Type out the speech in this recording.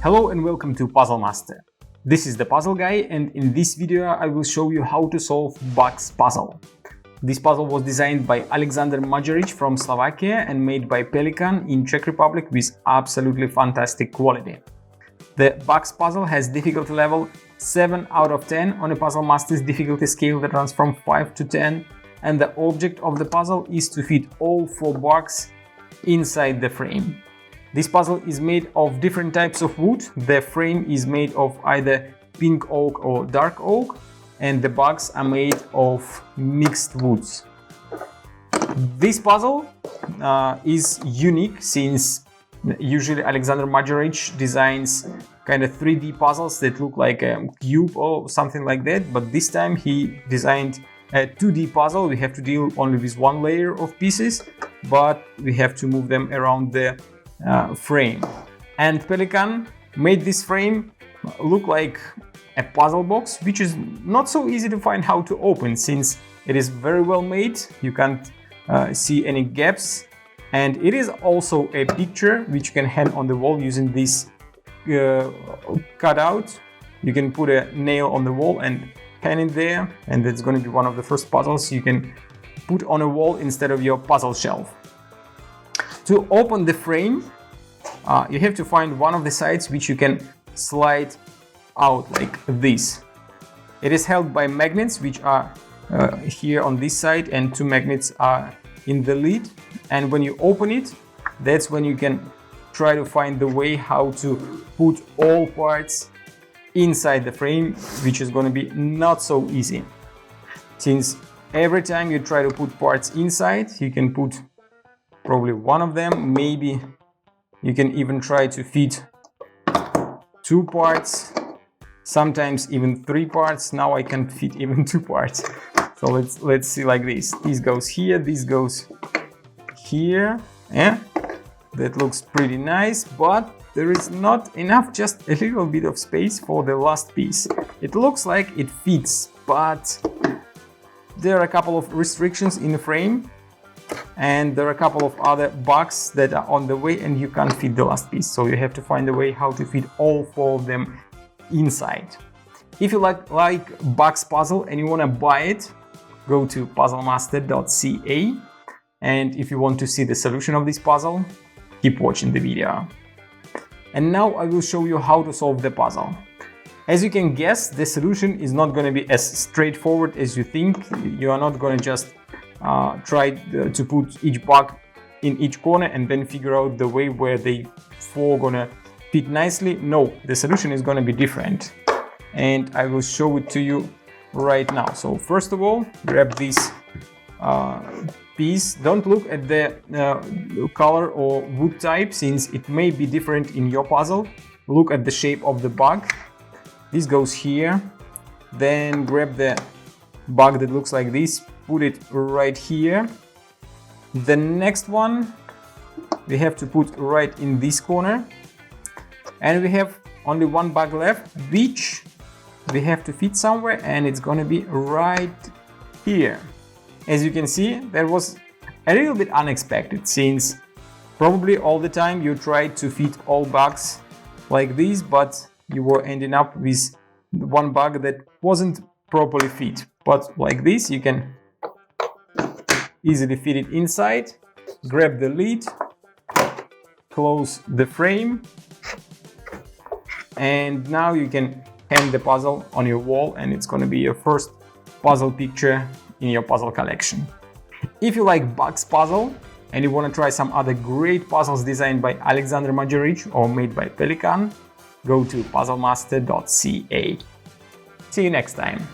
Hello and welcome to Puzzle Master. This is the Puzzle Guy, and in this video I will show you how to solve Bugs puzzle. This puzzle was designed by Alexander Majeric from Slovakia and made by Pelikan in Czech Republic with absolutely fantastic quality. The Bugs puzzle has difficulty level 7 out of 10 on a Puzzle Master's difficulty scale that runs from 5 to 10, and the object of the puzzle is to fit all 4 bugs inside the frame. This puzzle is made of different types of wood. The frame is made of either pink oak or dark oak, and the bugs are made of mixed woods. This puzzle is unique since usually Alexander Majeric designs kind of 3D puzzles that look like a cube or something like that, but this time he designed a 2D puzzle. We have to deal only with one layer of pieces, but we have to move them around the frame. And Pelikan made this frame look like a puzzle box, which is not so easy to find how to open since it is very well made. You can't see any gaps, and it is also a picture which you can hang on the wall using this cutout. You can put a nail on the wall and hang it there, and that's going to be one of the first puzzles you can put on a wall instead of your puzzle shelf. To open the frame, you have to find one of the sides which you can slide out like this. It is held by magnets which are here on this side, and 2 magnets are in the lid. And when you open it, that's when you can try to find the way how to put all parts inside the frame, which is going to be not so easy. Since every time you try to put parts inside, you can put probably one of them, maybe you can even try to fit 2 parts, sometimes even 3 parts. Now I can fit even 2 parts. So let's see like this. This goes here, this goes here. Yeah, that looks pretty nice, but there is not enough, just a little bit of space for the last piece. It looks like it fits, but there are a couple of restrictions in the frame, and there are a couple of other bugs that are on the way, and you can't fit the last piece. So you have to find a way how to fit all 4 of them inside. If you like Bugs puzzle and you want to buy it, go to puzzlemaster.ca, and if you want to see the solution of this puzzle, keep watching the video. And now I will show you how to solve the puzzle. As you can guess, the solution is not going to be as straightforward as you think. You are not going to just try to put each bug in each corner and then figure out the way where they 4 gonna fit nicely. No, the solution is gonna be different, and I will show it to you right now. So first of all, grab this piece. Don't look at the color or wood type, since it may be different in your puzzle. Look at the shape of the bug. This goes here. Then grab the bug that looks like this, put it right here. The next one we have to put right in this corner, and we have only 1 bug left, which we have to fit somewhere, and it's gonna be right here. As you can see, that was a little bit unexpected, since probably all the time you tried to fit all bugs like this, but you were ending up with 1 bug that wasn't properly fit. But like this, you can easily fit it inside. Grab the lid, close the frame, and now you can hang the puzzle on your wall, and it's going to be your first puzzle picture in your puzzle collection. If you like Bugs puzzle and you want to try some other great puzzles designed by Alexander Majeric or made by Pelikan, go to puzzlemaster.ca. See you next time.